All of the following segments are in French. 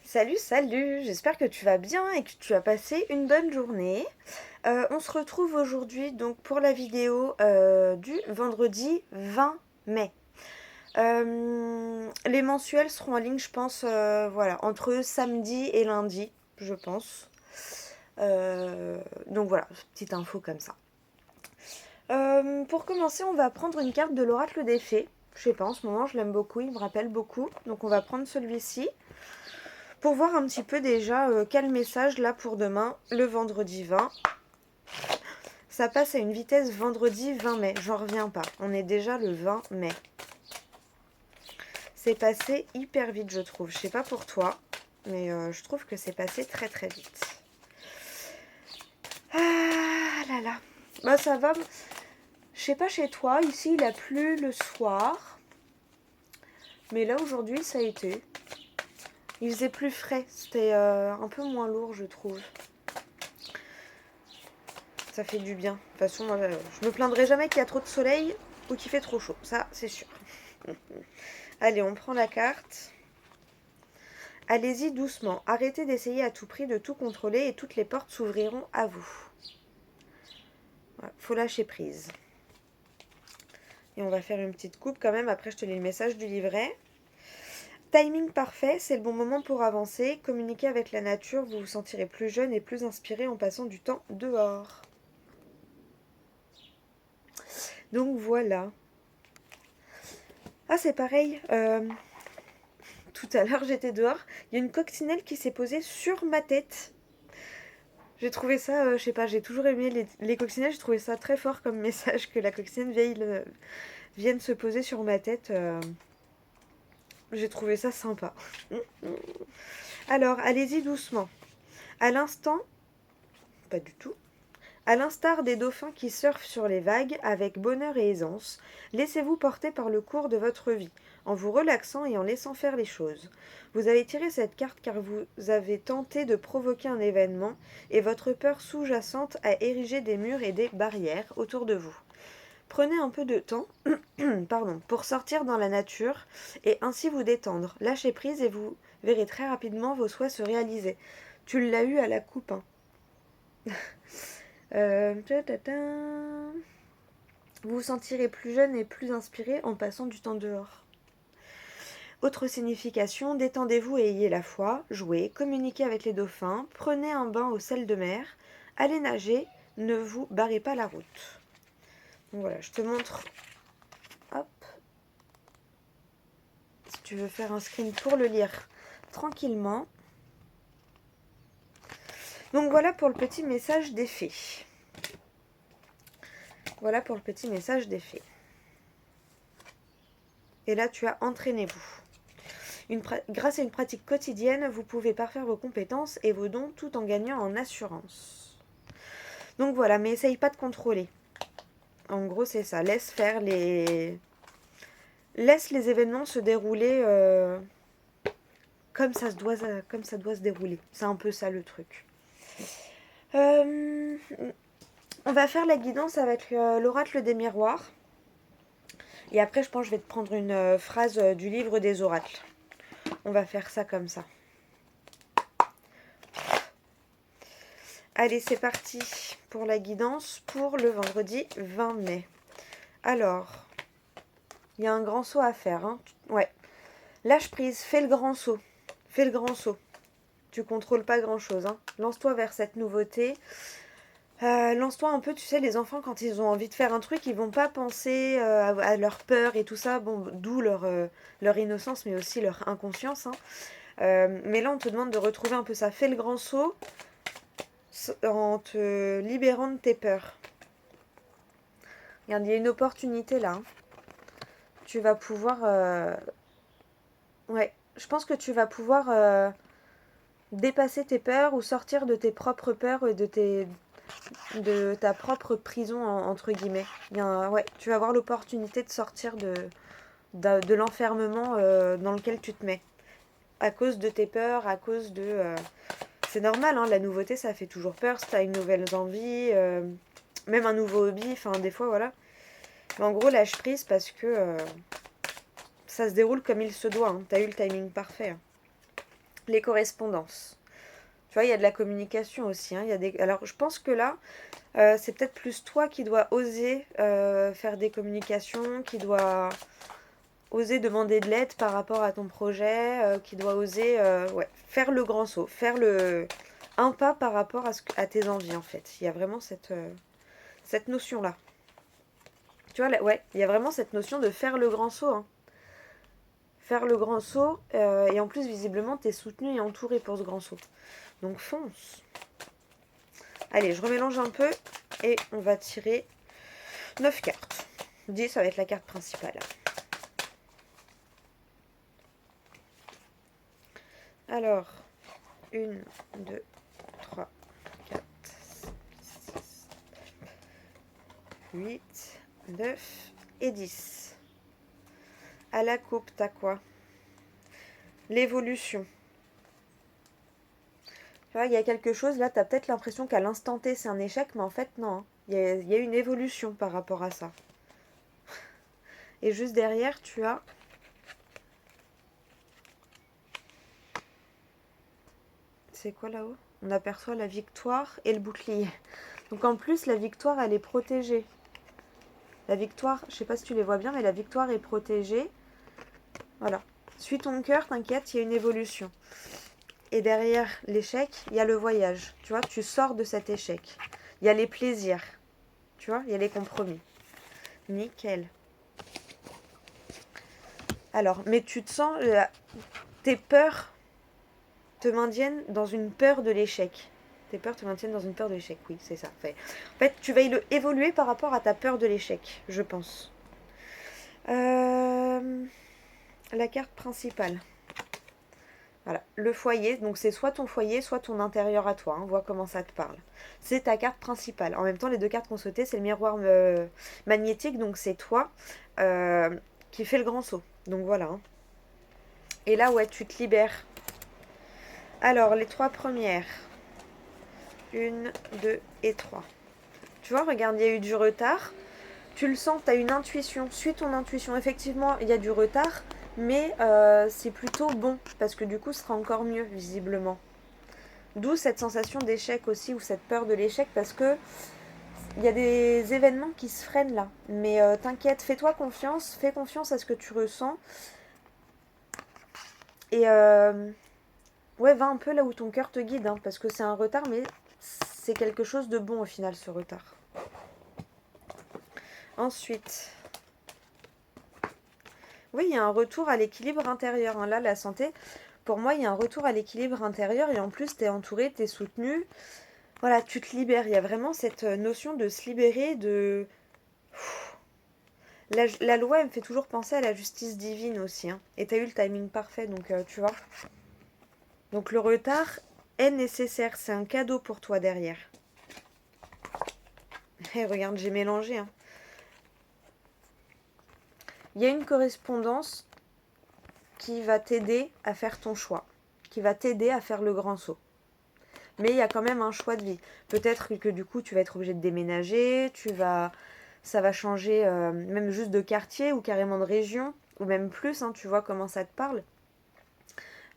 Salut, salut, j'espère que tu vas bien et que tu as passé une bonne journée. On se retrouve aujourd'hui donc pour la vidéo du vendredi 20 mai. Les mensuels seront en ligne, je pense, voilà, entre samedi et lundi, je pense. Donc voilà, petite info comme ça. Pour commencer, on va prendre une carte de l'oracle des fées. Je sais pas, en ce moment, je l'aime beaucoup, il me rappelle beaucoup. Donc on va prendre celui-ci. Pour voir un petit peu déjà quel message là pour demain, le vendredi 20. Ça passe à une vitesse vendredi 20 mai, j'en reviens pas. On est déjà le 20 mai. C'est passé hyper vite je trouve. Je sais pas pour toi, mais je trouve que c'est passé très très vite. Ah là là. Bah ça va. Je sais pas chez toi, ici il a plu le soir. Mais là aujourd'hui ça a été. Il faisait plus frais, c'était un peu moins lourd je trouve. Ça fait du bien. De toute façon, je me plaindrai jamais qu'il y a trop de soleil ou qu'il fait trop chaud. Ça, c'est sûr. Allez, on prend la carte. Allez-y doucement. Arrêtez d'essayer à tout prix de tout contrôler et toutes les portes s'ouvriront à vous. Voilà, faut lâcher prise. Et on va faire une petite coupe quand même. Après, je te lis le message du livret. Timing parfait, c'est le bon moment pour avancer. Communiquez avec la nature, vous vous sentirez plus jeune et plus inspiré en passant du temps dehors. Donc voilà. Ah, c'est pareil. Tout à l'heure, j'étais dehors. Il y a une coccinelle qui s'est posée sur ma tête. J'ai trouvé ça, je sais pas, j'ai toujours aimé les coccinelles. J'ai trouvé ça très fort comme message que la coccinelle vienne se poser sur ma tête. J'ai trouvé ça sympa. Alors, allez-y doucement. À l'instant, pas du tout. À l'instar des dauphins qui surfent sur les vagues avec bonheur et aisance, laissez-vous porter par le cours de votre vie, en vous relaxant et en laissant faire les choses. Vous avez tiré cette carte car vous avez tenté de provoquer un événement et votre peur sous-jacente a érigé des murs et des barrières autour de vous. Prenez un peu de temps pour sortir dans la nature et ainsi vous détendre. Lâchez prise et vous verrez très rapidement vos souhaits se réaliser. Tu l'as eu à la coupe, hein. Vous vous sentirez plus jeune et plus inspiré en passant du temps dehors. Autre signification, détendez-vous et ayez la foi, jouez, communiquez avec les dauphins, prenez un bain au sel de mer, allez nager, ne vous barrez pas la route. Donc voilà, je te montre. Hop. Si tu veux faire un screen pour le lire tranquillement. Donc voilà pour le petit message des fées. Voilà pour le petit message des fées. Et là, tu as entraînez-vous. Grâce à une pratique quotidienne, vous pouvez parfaire vos compétences et vos dons tout en gagnant en assurance. Donc voilà, mais essaye pas de contrôler. En gros, c'est ça. Laisse les événements se dérouler comme ça doit se dérouler. C'est un peu ça le truc. On va faire la guidance avec l'oracle des miroirs. Et après, je pense que je vais te prendre une phrase du livre des oracles. On va faire ça comme ça. Allez, c'est parti pour la guidance pour le vendredi 20 mai. Alors, il y a un grand saut à faire. Hein. Ouais. Lâche prise, fais le grand saut. Fais le grand saut. Tu contrôles pas grand-chose. Hein. Lance-toi vers cette nouveauté. Lance-toi un peu, tu sais, les enfants, quand ils ont envie de faire un truc, ils vont pas penser à leur peur et tout ça. Bon, d'où leur innocence, mais aussi leur inconscience. Hein. Mais là, on te demande de retrouver un peu ça. Fais le grand saut en te libérant de tes peurs. Regarde, il y a une opportunité là. Hein. Tu vas pouvoir... Ouais, je pense que tu vas pouvoir dépasser tes peurs ou sortir de tes propres peurs et de ta propre prison, entre guillemets. Ouais, tu vas avoir l'opportunité de sortir de l'enfermement dans lequel tu te mets. À cause de tes peurs, à cause de... C'est normal, hein, la nouveauté, ça fait toujours peur. Si tu as une nouvelle envie, même un nouveau hobby, enfin, des fois, voilà. Mais en gros, lâche prise parce que ça se déroule comme il se doit. Hein. Tu as eu le timing parfait. Hein. Les correspondances. Tu vois, il y a de la communication aussi. Hein. Alors, je pense que là, c'est peut-être plus toi qui dois oser faire des communications, qui dois oser demander de l'aide par rapport à ton projet, qui doit oser ouais, faire le grand saut, faire un pas par rapport à tes envies, en fait. Il y a vraiment cette notion-là. Tu vois, là, ouais, il y a vraiment cette notion de faire le grand saut. Hein. Faire le grand saut, et en plus, visiblement, tu es soutenu et entouré pour ce grand saut. Donc, fonce. Allez, je remélange un peu et on va tirer 9 cartes. 10, ça va être la carte principale. Alors, 1, 2, 3, 4, 5, 6, 8, 9 et 10. À la coupe, t'as quoi? L'évolution. Tu vois, il y a quelque chose, là, t'as peut-être l'impression qu'à l'instant T, c'est un échec, mais en fait, non. Hein. Il y a une évolution par rapport à ça. Et juste derrière, tu as... C'est quoi là-haut? On aperçoit la victoire et le bouclier. Donc en plus, la victoire, elle est protégée. La victoire, je sais pas si tu les vois bien, mais la victoire est protégée. Voilà. Suis ton cœur, t'inquiète, il y a une évolution. Et derrière l'échec, il y a le voyage. Tu vois, tu sors de cet échec. Il y a les plaisirs. Tu vois, il y a les compromis. Nickel. Alors, mais tu te sens... tes peurs te maintiennent dans une peur de l'échec. Tes peurs te maintiennent dans une peur de l'échec, oui, c'est ça. En fait, tu vas évoluer par rapport à ta peur de l'échec, je pense. La carte principale. Voilà, le foyer, donc c'est soit ton foyer, soit ton intérieur à toi. Hein, vois comment ça te parle. C'est ta carte principale. En même temps, les deux cartes qu'on sauté, c'est le miroir magnétique, donc c'est toi qui fais le grand saut. Donc voilà. Hein. Et là, ouais, tu te libères. Alors, les trois premières. 1, 2 et 3. Tu vois, regarde, il y a eu du retard. Tu le sens, tu as une intuition. Suis ton intuition. Effectivement, il y a du retard, mais c'est plutôt bon, parce que du coup, ce sera encore mieux, visiblement. D'où cette sensation d'échec aussi, ou cette peur de l'échec, parce que il y a des événements qui se freinent là. Mais t'inquiète, fais-toi confiance, fais confiance à ce que tu ressens. Et ouais, va un peu là où ton cœur te guide, hein, parce que c'est un retard, mais c'est quelque chose de bon au final, ce retard. Ensuite, oui, il y a un retour à l'équilibre intérieur. Hein. Là, la santé, pour moi, il y a un retour à l'équilibre intérieur et en plus, tu es entouré, tu es soutenu. Voilà, tu te libères. Il y a vraiment cette notion de se libérer, de... La loi, elle me fait toujours penser à la justice divine aussi. Hein. Et tu as eu le timing parfait, donc tu vois. Donc le retard est nécessaire. C'est un cadeau pour toi derrière. Et regarde, j'ai mélangé. Hein. Il y a une correspondance qui va t'aider à faire ton choix, qui va t'aider à faire le grand saut. Mais il y a quand même un choix de vie. Peut-être que du coup, tu vas être obligé de déménager, ça va changer même juste de quartier ou carrément de région, ou même plus, hein, tu vois comment ça te parle.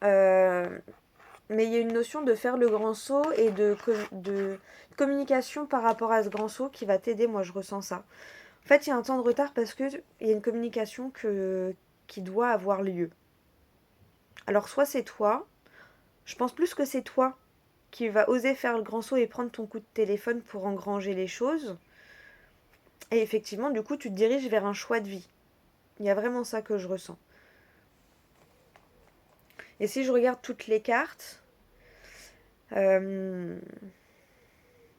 Mais il y a une notion de faire le grand saut et de communication par rapport à ce grand saut qui va t'aider, moi je ressens ça. En fait, il y a un temps de retard parce qu'il y a une communication qui doit avoir lieu. Alors soit c'est toi, je pense plus que c'est toi qui va oser faire le grand saut et prendre ton coup de téléphone pour engranger les choses. Et effectivement, du coup, tu te diriges vers un choix de vie. Il y a vraiment ça que je ressens. Et si je regarde toutes les cartes, oui,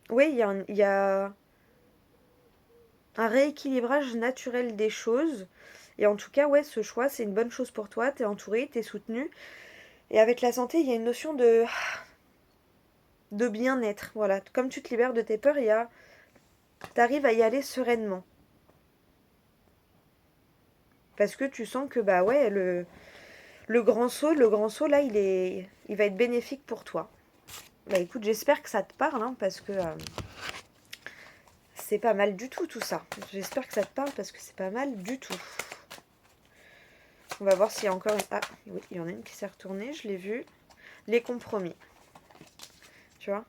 il y a un rééquilibrage naturel des choses. Et en tout cas, ouais, ce choix, c'est une bonne chose pour toi. T'es entouré, t'es soutenu. Et avec la santé, il y a une notion de bien-être. Voilà, comme tu te libères de tes peurs, t'arrives à y aller sereinement. Parce que tu sens que, bah ouais, le grand saut, là, il va être bénéfique pour toi. Bah écoute, j'espère que ça te parle, hein, parce que c'est pas mal du tout ça. J'espère que ça te parle parce que c'est pas mal du tout. On va voir s'il y a encore une... Ah, oui, il y en a une qui s'est retournée, je l'ai vue. les compromis. Tu vois?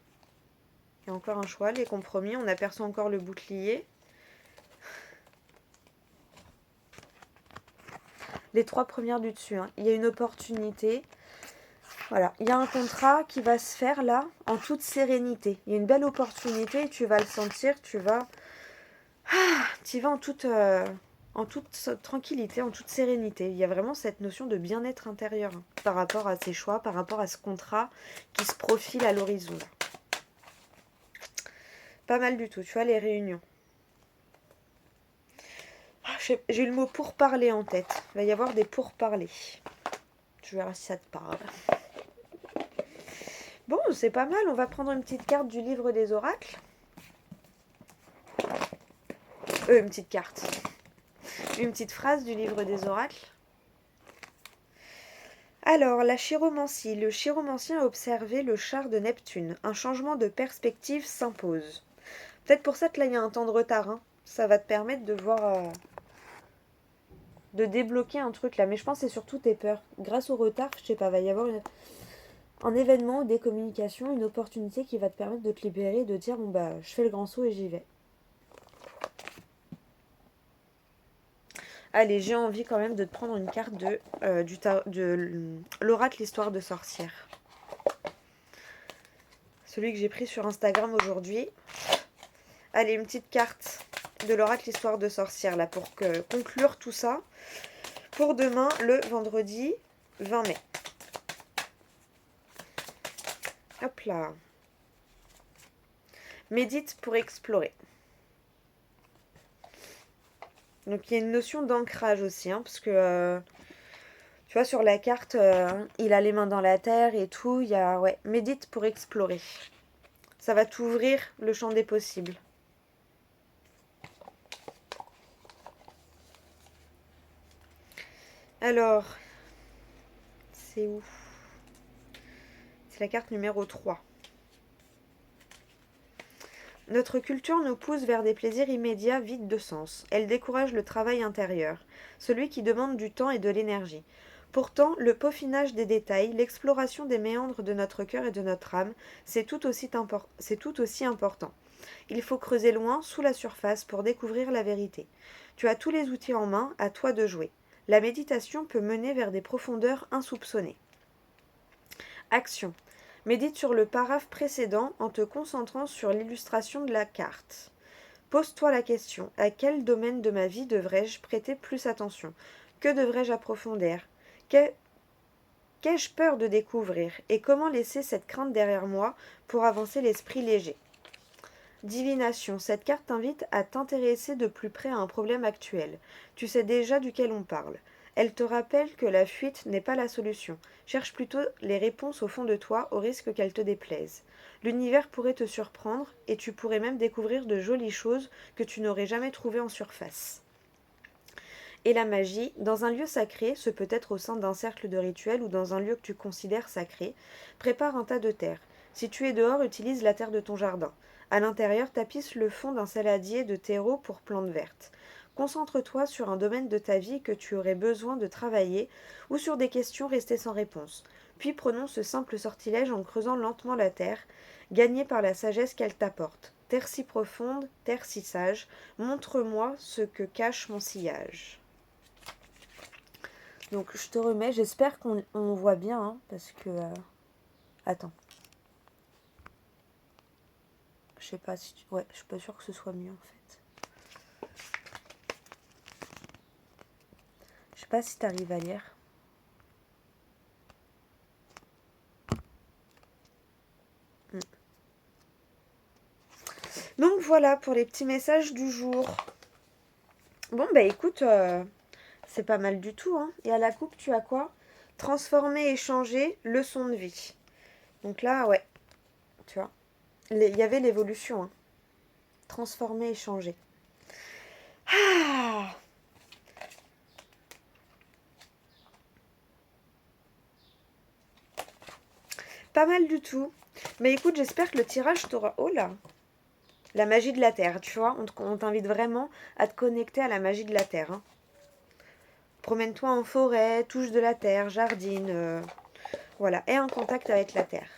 Il y a encore un choix, les compromis. On aperçoit encore le bouclier. Les 3 premières du dessus. Hein. Il y a une opportunité. Voilà. Il y a un contrat qui va se faire là en toute sérénité. Il y a une belle opportunité et tu vas le sentir. Tu vas en toute tranquillité, en toute sérénité. Il y a vraiment cette notion de bien-être intérieur hein, par rapport à ces choix, par rapport à ce contrat qui se profile à l'horizon. Pas mal du tout, tu vois, les réunions. J'ai eu le mot pourparler en tête. Il va y avoir des pourparlers. Tu verras si ça te parle. Bon, c'est pas mal. On va prendre une petite carte du livre des oracles. Une petite carte. Une petite phrase du livre des oracles. Alors, la chiromancie. Le chiromancien a observé le char de Neptune. Un changement de perspective s'impose. Peut-être pour ça que là, il y a un temps de retard. Hein. Ça va te permettre de voir... de débloquer un truc là. Mais je pense que c'est surtout tes peurs. Grâce au retard, je sais pas, va y avoir un événement, des communications, une opportunité qui va te permettre de te libérer, de dire bon bah je fais le grand saut et j'y vais. Allez, j'ai envie quand même de te prendre une carte de l'oracle Histoire de sorcière. Celui que j'ai pris sur Instagram aujourd'hui. Allez, une petite carte de l'oracle Histoire de sorcière là pour conclure tout ça. Pour demain, le vendredi 20 mai. Hop là. Médite pour explorer. Donc il y a une notion d'ancrage aussi, hein, parce que tu vois sur la carte, il a les mains dans la terre et tout. Il y a médite pour explorer. Ça va t'ouvrir le champ des possibles. Alors, c'est où? C'est la carte numéro 3. Notre culture nous pousse vers des plaisirs immédiats vides de sens. Elle décourage le travail intérieur, celui qui demande du temps et de l'énergie. Pourtant, le peaufinage des détails, l'exploration des méandres de notre cœur et de notre âme, c'est tout aussi important. Il faut creuser loin, sous la surface, pour découvrir la vérité. Tu as tous les outils en main, à toi de jouer. La méditation peut mener vers des profondeurs insoupçonnées. Action. Médite sur le paraphe précédent en te concentrant sur l'illustration de la carte. Pose-toi la question, à quel domaine de ma vie devrais-je prêter plus attention? Que devrais-je approfondir? Qu'ai-je peur de découvrir? Et comment laisser cette crainte derrière moi pour avancer l'esprit léger? Divination. Cette carte t'invite à t'intéresser de plus près à un problème actuel. Tu sais déjà duquel on parle. Elle te rappelle que la fuite n'est pas la solution. Cherche plutôt les réponses au fond de toi, au risque qu'elles te déplaisent. L'univers pourrait te surprendre et tu pourrais même découvrir de jolies choses que tu n'aurais jamais trouvées en surface. Et la magie, dans un lieu sacré, ce peut être au sein d'un cercle de rituel ou dans un lieu que tu considères sacré, prépare un tas de terre. Si tu es dehors, utilise la terre de ton jardin. À l'intérieur, tapisse le fond d'un saladier de terreau pour plantes vertes. Concentre-toi sur un domaine de ta vie que tu aurais besoin de travailler ou sur des questions restées sans réponse. Puis prenons ce simple sortilège en creusant lentement la terre, gagnée par la sagesse qu'elle t'apporte. Terre si profonde, terre si sage, montre-moi ce que cache mon sillage. Donc je te remets, j'espère qu'on voit bien, hein, parce que... Attends. Je sais pas si tu... Ouais, je suis pas sûre que ce soit mieux en fait. Je sais pas si tu arrives à lire. Donc voilà pour les petits messages du jour. Bon bah écoute, c'est pas mal du tout. Hein. Et à la coupe, tu as quoi? Transformer, échanger, leçon de vie. Donc là, ouais, tu vois. Il y avait l'évolution. Hein. Transformer, échanger. Ah! Pas mal du tout. Mais écoute, j'espère que le tirage t'aura... Oh là! La magie de la Terre, tu vois. On t'invite vraiment à te connecter à la magie de la Terre. Hein. Promène-toi en forêt, touche de la terre, jardine. Voilà, et un contact avec la Terre.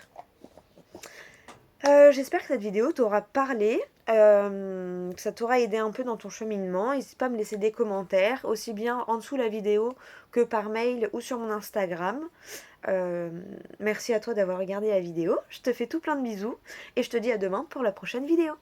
J'espère que cette vidéo t'aura parlé, que ça t'aura aidé un peu dans ton cheminement. N'hésite pas à me laisser des commentaires, aussi bien en dessous de la vidéo que par mail ou sur mon Instagram. Merci à toi d'avoir regardé la vidéo. Je te fais tout plein de bisous et je te dis à demain pour la prochaine vidéo.